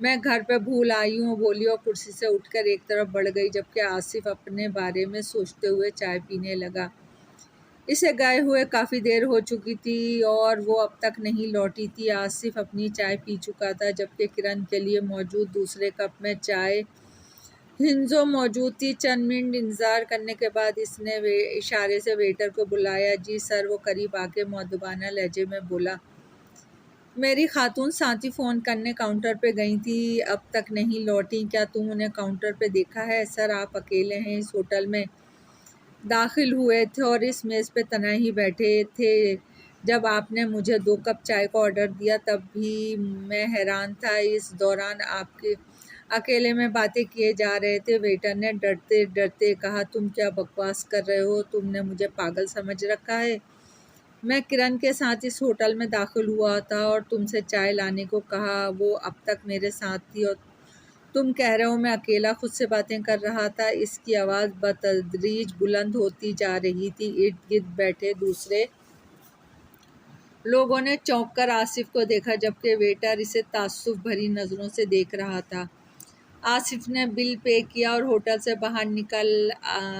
میں گھر پہ بھول آئی ہوں، بولی اور کرسی سے اٹھ کر ایک طرف بڑھ گئی، جبکہ آصف اپنے بارے میں سوچتے ہوئے چائے پینے لگا۔ اسے گئے ہوئے کافی دیر ہو چکی تھی اور وہ اب تک نہیں لوٹی تھی۔ آصف اپنی چائے پی چکا تھا، جبکہ کرن کے لیے موجود دوسرے کپ میں چائے ہنزو موجود تھی۔ چند منٹ انتظار کرنے کے بعد اس نے اشارے سے ویٹر کو بلایا۔ جی سر، وہ قریب آ کے مؤدبانہ لہجے میں بولا۔ میری خاتون ساتھی فون کرنے کاؤنٹر پہ گئی تھی، اب تک نہیں لوٹیں، کیا تم انہیں کاؤنٹر پہ دیکھا ہے؟ سر، آپ اکیلے ہیں، اس ہوٹل میں داخل ہوئے تھے اور اس میز پہ تنہا ہی بیٹھے تھے جب آپ نے مجھے 2 کپ چائے کا آرڈر دیا، تب بھی میں حیران تھا۔ اس دوران آپ کے اکیلے میں باتیں کیے جا رہے تھے۔ ویٹر نے ڈرتے ڈرتے کہا، تم کیا بکواس کر رہے ہو؟ تم نے مجھے پاگل سمجھ رکھا ہے؟ میں کرن کے ساتھ اس ہوٹل میں داخل ہوا تھا اور تم سے چائے لانے کو کہا، وہ اب تک میرے ساتھ تھی، اور تم کہہ رہے ہو میں اکیلا خود سے باتیں کر رہا تھا؟ اس کی آواز بتدریج بلند ہوتی جا رہی تھی۔ ارد گرد بیٹھے دوسرے لوگوں نے چونک کر آصف کو دیکھا، جبکہ ویٹر اسے تعصب بھری نظروں سے دیکھ رہا تھا۔ آصف نے بل پے کیا اور ہوٹل سے باہر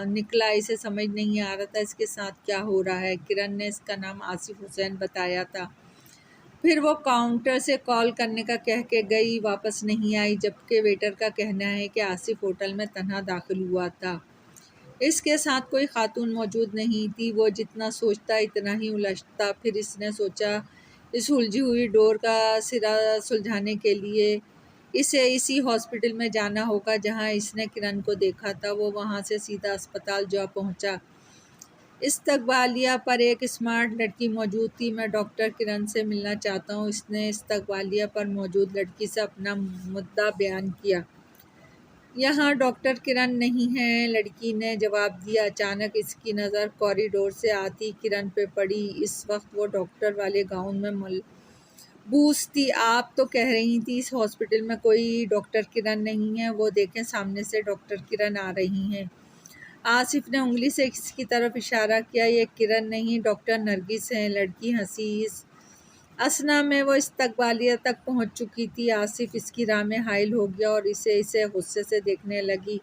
نکلا۔ اسے سمجھ نہیں آ رہا تھا اس کے ساتھ کیا ہو رہا ہے۔ کرن نے اس کا نام آصف حسین بتایا تھا، پھر وہ کاؤنٹر سے کال کرنے کا کہہ کے گئی، واپس نہیں آئی، جبکہ ویٹر کا کہنا ہے کہ آصف ہوٹل میں تنہا داخل ہوا تھا۔ اس کے ساتھ کوئی خاتون موجود نہیں تھی۔ وہ جتنا سوچتا اتنا ہی الجھتا۔ پھر اس نے سوچا، اس الجھی ہوئی ڈور کا سرا سلجھانے کے لیے اسے اسی ہاسپٹل میں جانا ہوگا جہاں اس نے کرن کو دیکھا تھا۔ وہ وہاں سے سیدھا اسپتال جا پہنچا۔ استقبالیہ پر ایک اسمارٹ لڑکی موجود تھی۔ میں ڈاکٹر کرن سے ملنا چاہتا ہوں، اس نے استقبالیہ پر موجود لڑکی سے اپنا مدعا بیان کیا۔ یہاں ڈاکٹر کرن نہیں ہیں، لڑکی نے جواب دیا۔ اچانک اس کی نظر کوریڈور سے آتی کرن پہ پڑی۔ اس وقت وہ ڈاکٹر والے گاؤن میں ملبوس تھی۔ آپ تو کہہ رہی تھیں اس ہاسپٹل میں کوئی ڈاکٹر کرن نہیں ہے، وہ دیکھیں سامنے سے ڈاکٹر کرن آ رہی ہیں۔ آصف نے انگلی سے اس کی طرف اشارہ کیا۔ یہ کرن نہیں، ڈاکٹر نرگس ہیں۔ لڑکی ہنسی۔ اس اثنا میں وہ استقبالیہ تک پہنچ چکی تھی۔ آصف اس کی راہ میں حائل ہو گیا اور اسے غصے سے دیکھنے لگی۔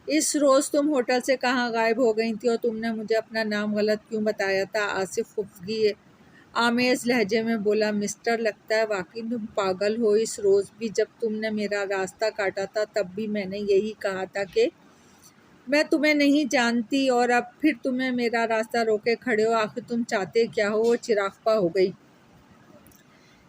اس روز تم ہوٹل سے کہاں غائب ہو گئی تھی اور تم نے مجھے اپنا نام غلط کیوں بتایا تھا؟ آصف خفگی آمیز لہجے میں بولا۔ مسٹر، لگتا ہے واقعی تم پاگل ہو۔ اس روز بھی جب تم نے میرا راستہ کاٹا تھا تب بھی میں نے یہی کہا تھا کہ میں تمہیں نہیں جانتی، اور اب پھر تمہیں میرا راستہ روکے کھڑے ہو۔ آخر تم چاہتے کیا ہو؟ وہ چراغاں ہو گئی۔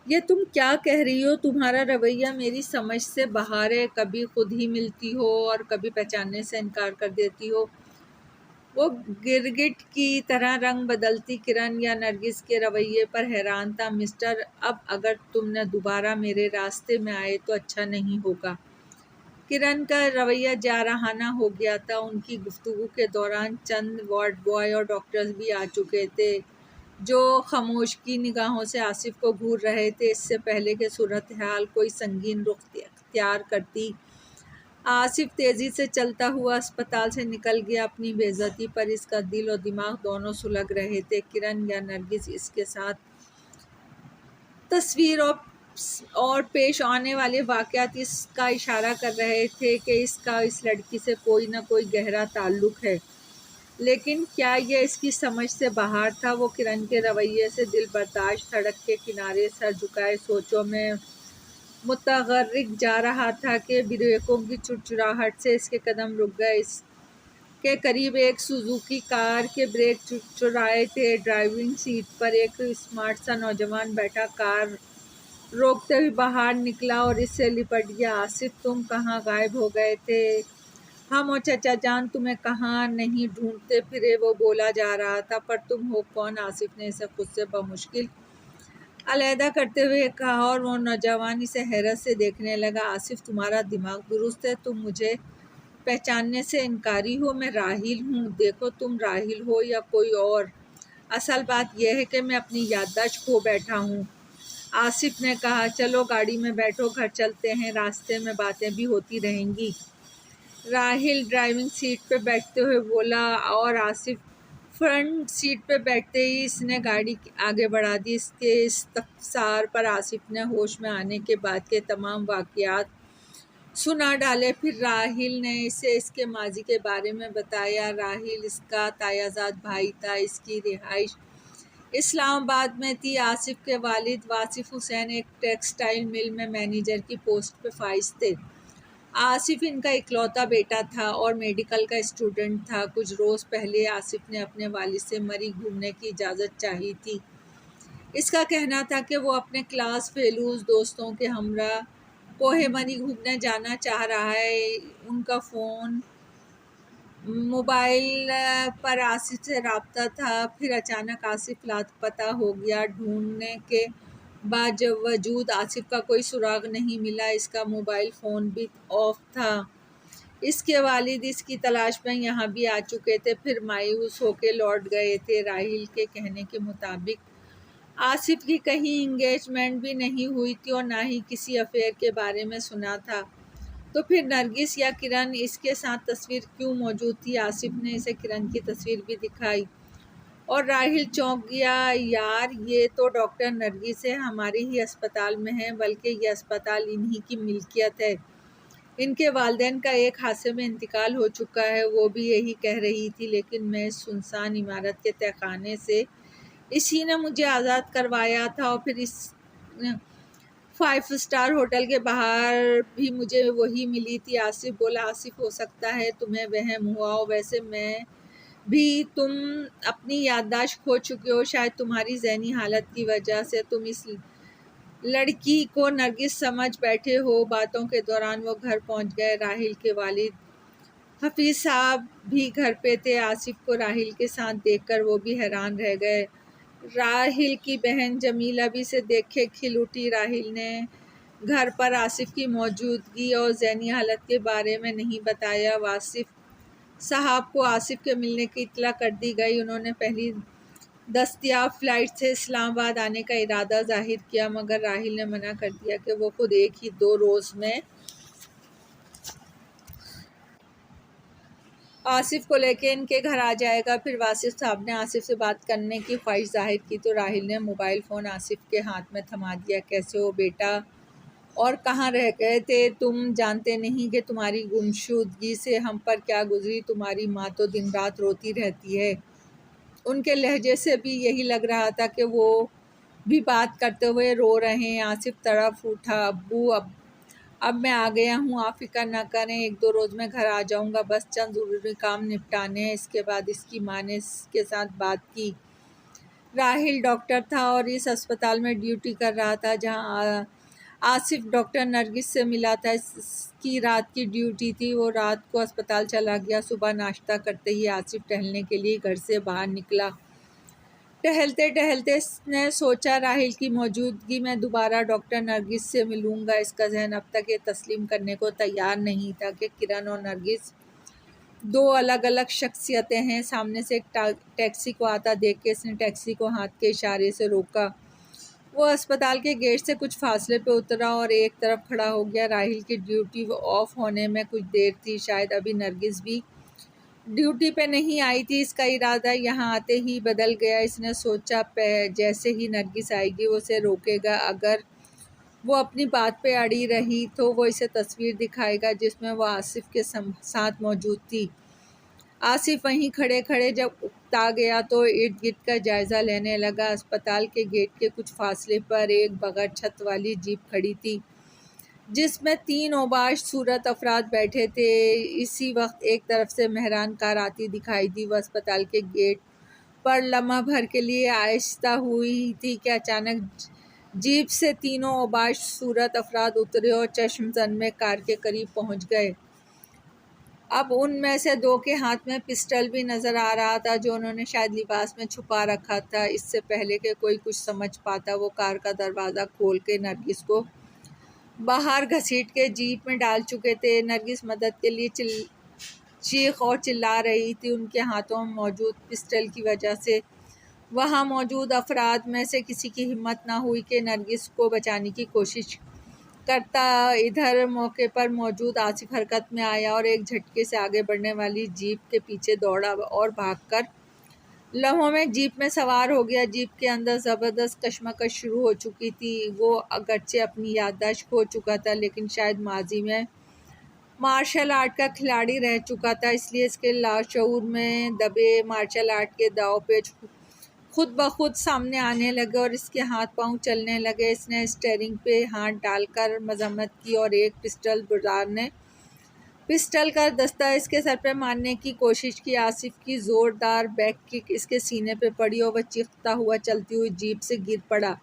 یہ تم کیا کہہ رہی ہو؟ تمہارا رویہ میری سمجھ سے باہر ہے۔ کبھی خود ہی ملتی ہو اور کبھی پہچاننے سے انکار کر دیتی ہو۔ وہ گرگٹ کی طرح رنگ بدلتی کرن یا نرگس کے رویے پر حیران تھا۔ مسٹر، اب اگر تم نے دوبارہ میرے راستے میں آئے تو اچھا نہیں ہوگا۔ کرن کا رویہ جارحانہ ہو گیا تھا۔ ان کی گفتگو کے دوران چند وارڈ بوائے اور ڈاکٹرز بھی آ چکے تھے جو خاموشی نگاہوں سے آصف کو گھور رہے تھے۔ اس سے پہلے کہ صورتحال کوئی سنگین رخ اختیار کرتی، آصف تیزی سے چلتا ہوا اسپتال سے نکل گیا۔ اپنی بے عزتی پر اس کا دل و دماغ دونوں سلگ رہے تھے۔ کرن یا نرگس اس کے ساتھ تصویر اور پیش آنے والے واقعات اس کا اشارہ کر رہے تھے کہ اس کا اس لڑکی سے کوئی نہ کوئی گہرا تعلق ہے، لیکن کیا یہ اس کی سمجھ سے باہر تھا؟ وہ کرن کے رویے سے دل برداشت سڑک کے کنارے سر جھکائے سوچوں میں متغرق جا رہا تھا کہ بریکوں کی چرچراہٹ سے اس کے قدم رک گئے۔ اس کے قریب ایک سوزوکی کار کے بریک چرچرائے تھے۔ ڈرائیونگ سیٹ پر ایک اسمارٹ سا نوجوان بیٹھا کار روکتے ہوئے باہر نکلا اور اس سے لپٹ گیا۔ آصف، تم کہاں غائب ہو گئے تھے؟ ہم اور چچا جان تمہیں کہاں نہیں ڈھونڈتے پھرے، وہ بولا جا رہا تھا۔ پر تم ہو کون؟ آصف نے اسے خود سے بمشکل علیحدہ کرتے ہوئے کہا، اور وہ نوجوان اسے حیرت سے دیکھنے لگا۔ آصف، تمہارا دماغ درست ہے؟ تم مجھے پہچاننے سے انکاری ہو؟ میں راحیل ہوں۔ دیکھو، تم راحیل ہو یا کوئی اور، اصل بات یہ ہے کہ میں اپنی یادداشت کھو بیٹھا ہوں۔ آصف نے کہا، چلو گاڑی میں بیٹھو، گھر چلتے ہیں، راستے میں باتیں بھی ہوتی رہیں گی۔ راحیل ڈرائیونگ سیٹ پہ بیٹھتے ہوئے بولا، اور آصف فرنٹ سیٹ پہ بیٹھتے ہی اس نے گاڑی آگے بڑھا دی۔ اس کے استفسار پر آصف نے ہوش میں آنے کے بعد کے تمام واقعات سنا ڈالے۔ پھر راحیل نے اسے اس کے ماضی کے بارے میں بتایا۔ راحیل اس کا تایا زاد بھائی تھا۔ اس کی رہائش اسلام آباد میں تھی۔ آصف کے والد واصف حسین ایک ٹیکسٹائل مل میں مینیجر کی پوسٹ پہ فائز تھے۔ آصف ان کا اکلوتا بیٹا تھا اور میڈیکل کا اسٹوڈنٹ تھا۔ کچھ روز پہلے آصف نے اپنے والد سے مری گھومنے کی اجازت چاہی تھی۔ اس کا کہنا تھا کہ وہ اپنے کلاس فیلوز دوستوں کے ہمراہ کوہ مری گھومنے جانا چاہ رہا ہے۔ ان کا موبائل پر آصف سے رابطہ تھا۔ پھر اچانک آصف لاپتہ ہو گیا۔ ڈھونڈنے کے باوجود آصف کا کوئی سراغ نہیں ملا۔ اس کا موبائل فون بھی آف تھا۔ اس کے والد اس کی تلاش میں یہاں بھی آ چکے تھے، پھر مایوس ہو کے لوٹ گئے تھے۔ راحیل کے کہنے کے مطابق آصف کی کہیں انگیجمنٹ بھی نہیں ہوئی تھی اور نہ ہی کسی افیئر کے بارے میں سنا تھا۔ تو پھر نرگس یا کرن اس کے ساتھ تصویر کیوں موجود تھی؟ آصف نے اسے کرن کی تصویر بھی دکھائی اور راحیل چونک گیا۔ یار یہ تو ڈاکٹر نرگس ہے، ہمارے ہی اسپتال میں ہے، بلکہ یہ اسپتال انہی کی ملکیت ہے۔ ان کے والدین کا ایک حادثے میں انتقال ہو چکا ہے۔ وہ بھی یہی کہہ رہی تھی، لیکن میں اس سنسان عمارت کے تہہ خانے سے اسی نے مجھے آزاد کروایا تھا، اور پھر اس 5 اسٹار ہوٹل کے باہر بھی مجھے وہی ملی تھی۔ آصف بولا۔ آصف ہو سکتا ہے تمہیں وہم ہوا ہو، ویسے میں بھی تم اپنی یادداشت کھو چکے ہو، شاید تمہاری ذہنی حالت کی وجہ سے تم اس لڑکی کو نرگس سمجھ بیٹھے ہو۔ باتوں کے دوران وہ گھر پہنچ گئے۔ راحیل کے والد حفیظ صاحب بھی گھر پہ تھے۔ آصف کو راحیل کے ساتھ دیکھ کر وہ بھی حیران رہ گئے۔ راحیل کی بہن جمیلہ بھی اسے دیکھ کے کھل اٹھی۔ راحیل نے گھر پر آصف کی موجودگی اور ذہنی حالت کے بارے میں نہیں بتایا۔ واصف صاحب کو آصف کے ملنے کی اطلاع کر دی گئی۔ انہوں نے پہلی دستیاب فلائٹ سے اسلام آباد آنے کا ارادہ ظاہر کیا، مگر راحیل نے منع کر دیا کہ وہ خود 1 ہی 2 روز میں آصف کو لے کے ان کے گھر آ جائے گا۔ پھر واصف صاحب نے آصف سے بات کرنے کی خواہش ظاہر کی تو راحیل نے موبائل فون آصف کے ہاتھ میں تھما دیا۔ کیسے ہو بیٹا، اور کہاں رہ گئے تھے تم؟ جانتے نہیں کہ تمہاری گمشدگی سے ہم پر کیا گزری؟ تمہاری ماں تو دن رات روتی رہتی ہے۔ ان کے لہجے سے بھی یہی لگ رہا تھا کہ وہ بھی بات کرتے ہوئے رو رہے ہیں۔ آصف تڑپ اٹھا۔ ابو اب میں آ گیا ہوں، آپ فکر نہ کریں، 1 2 روز میں گھر آ جاؤں گا، بس چند ضروری کام نپٹانے ہیں۔ اس کے بعد اس کی ماں نے اس کے ساتھ بات کی۔ راحیل ڈاکٹر تھا اور اس اسپتال میں ڈیوٹی کر رہا تھا جہاں آصف ڈاکٹر نرگس سے ملا تھا۔ اس کی رات کی ڈیوٹی تھی، وہ رات کو اسپتال چلا گیا۔ صبح ناشتہ کرتے ہی آصف ٹہلنے کے لیے گھر سے باہر نکلا۔ ٹہلتے ٹہلتے اس نے سوچا راحیل کی موجودگی میں دوبارہ ڈاکٹر نرگس سے ملوں گا۔ اس کا ذہن اب تک یہ تسلیم کرنے کو تیار نہیں تھا کہ کرن اور نرگس 2 الگ الگ شخصیتیں ہیں۔ سامنے سے ایک ٹیکسی کو آتا دیکھ کے اس نے ٹیکسی کو ہاتھ کے اشارے سے روکا۔ وہ اسپتال کے گیٹ سے کچھ فاصلے پہ اترا اور ایک طرف کھڑا ہو گیا۔ راحیل کی ڈیوٹی آف ہونے میں کچھ دیر تھی، شاید ابھی نرگس بھی ڈیوٹی پہ نہیں آئی تھی۔ اس کا ارادہ یہاں آتے ہی بدل گیا۔ اس نے سوچا جیسے ہی نرگس آئے گی وہ اسے روکے گا، اگر وہ اپنی بات پہ اڑی رہی تو وہ اسے تصویر دکھائے گا جس میں وہ آصف کے ساتھ موجود تھی۔ آصف وہیں کھڑے کھڑے جب اکتا گیا تو ارد گرد کا جائزہ لینے لگا۔ اسپتال کے گیٹ کے کچھ فاصلے پر ایک بغیر چھت والی جیپ کھڑی تھی جس میں 3 اوباش صورت افراد بیٹھے تھے۔ اسی وقت ایک طرف سے مہران کار آتی دکھائی دی۔ وہ اسپتال کے گیٹ پر لمحہ بھر کے لیے آہستہ ہوئی تھی کہ اچانک جیپ سے 3 اوباش صورت افراد اترے اور چشم زن میں کار کے قریب پہنچ گئے۔ اب ان میں سے 2 کے ہاتھ میں پسٹل بھی نظر آ رہا تھا جو انہوں نے شاید لباس میں چھپا رکھا تھا۔ اس سے پہلے کہ کوئی کچھ سمجھ پاتا وہ کار کا دروازہ کھول کے نرگس کو باہر گھسیٹ کے جیپ میں ڈال چکے تھے۔ نرگس مدد کے لیے چیخ اور چلا رہی تھی۔ ان کے ہاتھوں میں موجود پسٹل کی وجہ سے وہاں موجود افراد میں سے کسی کی ہمت نہ ہوئی کہ نرگس کو بچانے کی کوشش کرتا۔ ادھر موقع پر موجود آصف حرکت میں آیا اور ایک جھٹکے سے آگے بڑھنے والی جیپ کے پیچھے دوڑا اور بھاگ کر لمحوں میں جیپ میں سوار ہو گیا۔ جیپ کے اندر زبردست کشمکش شروع ہو چکی تھی۔ وہ اگرچہ اپنی یادداشت کھو چکا تھا، لیکن شاید ماضی میں مارشل آرٹ کا کھلاڑی رہ چکا تھا، اس لیے اس کے لاشعور میں دبے مارشل آرٹ کے داؤ پیچ خود بخود سامنے آنے لگے اور اس کے ہاتھ پاؤں چلنے لگے۔ اس نے اسٹیئرنگ پہ ہاتھ ڈال کر مذمت کی اور ایک پسٹل بردار نے پسٹل کا دستہ اس کے سر پہ مارنے کی کوشش کی۔ آصف کی زوردار بیک کک اس کے سینے پہ پڑی اور وہ چیختا ہوا چلتی ہوئی جیپ سے گر پڑا۔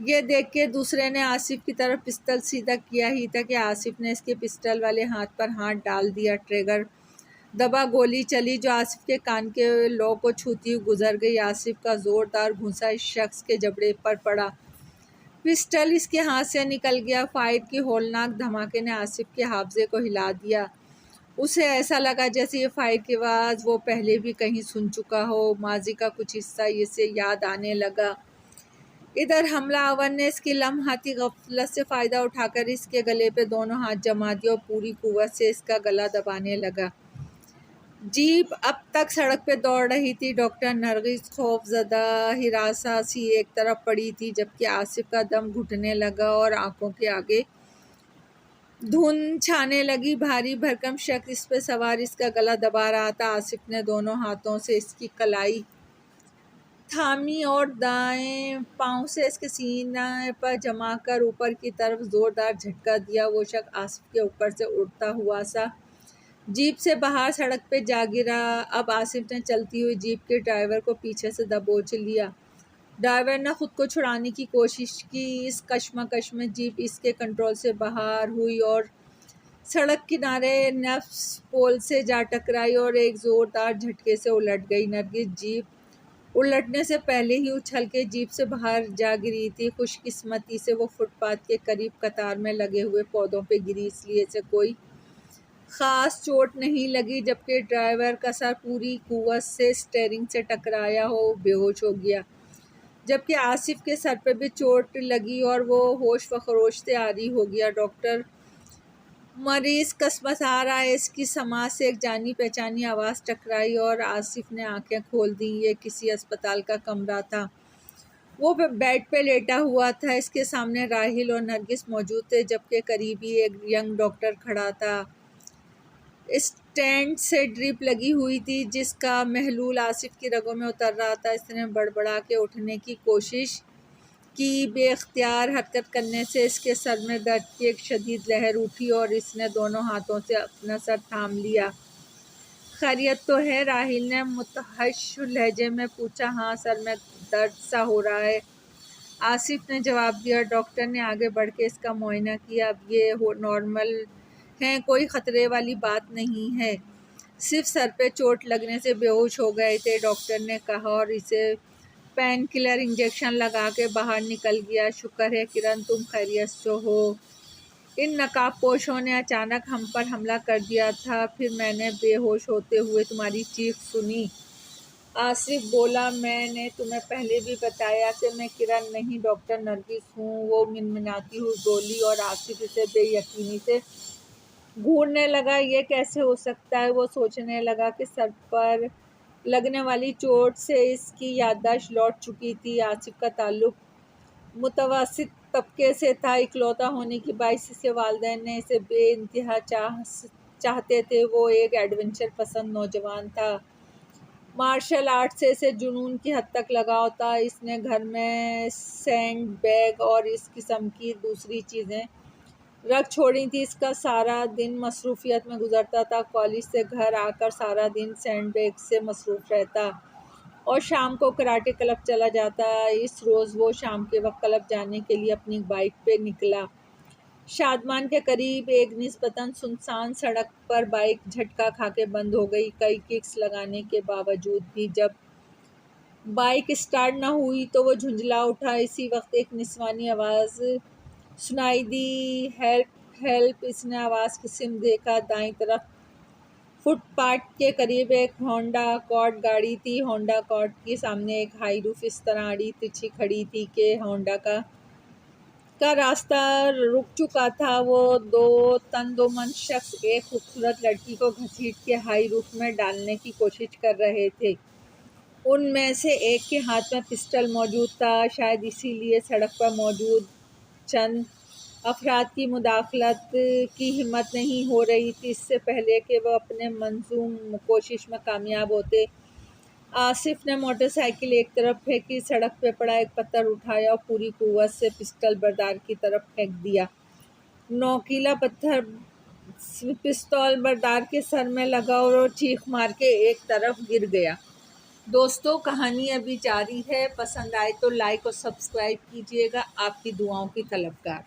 یہ دیکھ کے دوسرے نے آصف کی طرف پسٹل سیدھا کیا ہی تھا کہ آصف نے اس کے پسٹل والے ہاتھ پر ہاتھ ڈال دیا۔ ٹریگر دبا، گولی چلی جو آصف کے کان کے لو کو چھوتی ہوئی گزر گئی۔ آصف کا زوردار گھونسا اس شخص کے جبڑے پر پڑا، پسٹل اس کے ہاتھ سے نکل گیا۔ فائر کی ہولناک دھماکے نے آصف کے حافظے کو ہلا دیا۔ اسے ایسا لگا جیسے یہ فائر کی آواز وہ پہلے بھی کہیں سن چکا ہو۔ ماضی کا کچھ حصہ اسے یاد آنے لگا۔ ادھر حملہ آور نے اس کی لمحاتی غفلت سے فائدہ اٹھا کر اس کے گلے پہ دونوں ہاتھ جما دیے اور پوری قوت سے اس کا گلا دبانے لگا۔ جیپ اب تک سڑک پہ دوڑ رہی تھی۔ ڈاکٹر نرگس خوف زدہ ہراساں سی ایک طرف پڑی تھی، جبکہ آصف کا دم گھٹنے لگا اور آنکھوں کے آگے دھند چھانے لگی۔ بھاری بھرکم شخص اس پہ سوار اس کا گلا دبا رہا تھا۔ آصف نے دونوں ہاتھوں سے اس کی کلائی تھامی اور دائیں پاؤں سے اس کے سینے پر جما کر اوپر کی طرف زوردار جھٹکا دیا۔ وہ شخص آصف کے اوپر سے اڑتا ہوا سا جیپ سے باہر سڑک پہ جا گرا۔ اب آصف نے چلتی ہوئی جیپ کے ڈرائیور کو پیچھے سے دبوچ لیا۔ ڈرائیور نے خود کو چھڑانے کی کوشش کی۔ اس کشمکش میں جیپ اس کے کنٹرول سے باہر ہوئی اور سڑک کنارے نصف پول سے جا ٹکرائی اور ایک زوردار جھٹکے سے الٹ گئی۔ نرگس جیپ الٹنے سے پہلے ہی اچھل کے جیپ سے باہر جا گری تھی۔ خوش قسمتی سے وہ فٹ پاتھ کے قریب قطار میں لگے ہوئے پودوں پہ گری، اس لیے اسے کوئی خاص چوٹ نہیں لگی، جبکہ ڈرائیور کا سر پوری قوت سے اسٹیئرنگ سے ٹکرایا ہو بے ہوش ہو گیا، جبکہ آصف کے سر پہ بھی چوٹ لگی اور وہ ہوش و خروش سے عاری ہو گیا۔ ڈاکٹر مریض کسمسا رہا ہے، اس کی سماعت سے ایک جانی پہچانی آواز ٹکرائی اور آصف نے آنکھیں کھول دیں۔ یہ کسی اسپتال کا کمرہ تھا۔ وہ بیڈ پہ لیٹا ہوا تھا۔ اس کے سامنے راحیل اور نرگس موجود تھے، جبکہ قریب ہی ایک ینگ ڈاکٹر کھڑا تھا۔ اسٹینٹ سے ڈرپ لگی ہوئی تھی، جس کا محلول آصف کی رگوں میں اتر رہا تھا۔ اس نے بڑبڑا کے اٹھنے کی کوشش کی، بے اختیار حرکت کرنے سے اس کے سر میں درد کی ایک شدید لہر اٹھی اور اس نے دونوں ہاتھوں سے اپنا سر تھام لیا۔ خیریت تو ہے؟ راحیل نے متوحش لہجے میں پوچھا۔ ہاں سر میں درد سا ہو رہا ہے، آصف نے جواب دیا۔ ڈاکٹر نے آگے بڑھ کے اس کا معائنہ کیا۔ اب یہ نارمل ہیں، کوئی خطرے والی بات نہیں ہے، صرف سر پہ چوٹ لگنے سے بے ہوش ہو گئے تھے، ڈاکٹر نے کہا اور اسے پین کلر انجیکشن لگا کے باہر نکل گیا۔ شکر ہے کرن تم خیریت سے ہو، ان نقاب پوشوں نے اچانک ہم پر حملہ کر دیا تھا، پھر میں نے بے ہوش ہوتے ہوئے تمہاری چیخ سنی۔ آصف بولا، میں نے تمہیں پہلے بھی بتایا کہ میں کرن نہیں ڈاکٹر نرگس ہوں، وہ منمناتی ہوئی بولی اور آصف اسے بے یقینی سے گھورنے لگا۔ یہ کیسے ہو سکتا ہے؟ وہ سوچنے لگا کہ سر پر لگنے والی چوٹ سے اس کی یادداشت لوٹ چکی تھی۔ آصف کا تعلق متوسط طبقے سے تھا، اکلوتا ہونے کی باعث اس کے والدین نے اسے بے انتہا چاہتے تھے۔ وہ ایک ایڈونچر پسند نوجوان تھا، مارشل آرٹ سے اسے جنون کی حد تک لگاؤ تھا۔ اس نے گھر میں سینڈ بیگ اور اس قسم کی دوسری چیزیں رکھ چھوڑی تھیں۔ اس کا سارا دن مصروفیت میں گزرتا تھا، کالج سے گھر آ کر سارا دن سینڈ بیگ سے مصروف رہتا اور شام کو کراٹے کلب چلا جاتا۔ اس روز وہ شام کے وقت کلب جانے کے لیے اپنی بائیک پہ نکلا۔ شادمان کے قریب ایک نسبتاً سنسان سڑک پر بائیک جھٹکا کھا کے بند ہو گئی۔ کئی ککس لگانے کے باوجود بھی جب بائیک اسٹارٹ نہ ہوئی تو وہ جھنجلا اٹھا۔ اسی وقت ایک نسوانی آواز سنائی دی، ہیلپ ہیلپ! اس نے آواز کی سمت دیکھا۔ دائیں طرف فٹ پاتھ کے قریب ایک ہونڈا اکارڈ گاڑی تھی۔ ہونڈا اکارڈ کے سامنے ایک ہائی روف اس طرح آڑی ترچھی کھڑی تھی کہ ہونڈا کا راستہ رک چکا تھا۔ وہ دو تندومند شخص ایک خوبصورت لڑکی کو گھسیٹ کے ہائی روف میں ڈالنے کی کوشش کر رہے تھے۔ ان میں سے ایک کے ہاتھ میں پسٹل موجود تھا، شاید اسی لیے سڑک پر موجود چند افراد کی مداخلت کی ہمت نہیں ہو رہی تھی اس سے پہلے کہ وہ اپنے منظوم کوشش میں کامیاب ہوتے۔ آصف نے موٹر سائیکل ایک طرف پھینکی، سڑک پہ پڑا ایک پتھر اٹھایا اور پوری قوت سے پسٹل بردار کی طرف پھینک دیا۔ نوکیلا پتھر پستول بردار کے سر میں لگا اور وہ چیخ مار کے ایک طرف گر گیا۔ دوستو، کہانی ابھی جاری ہے، پسند آئے تو لائک اور سبسکرائب کیجیے گا۔ آپ کی دعاؤں کی طلبگار۔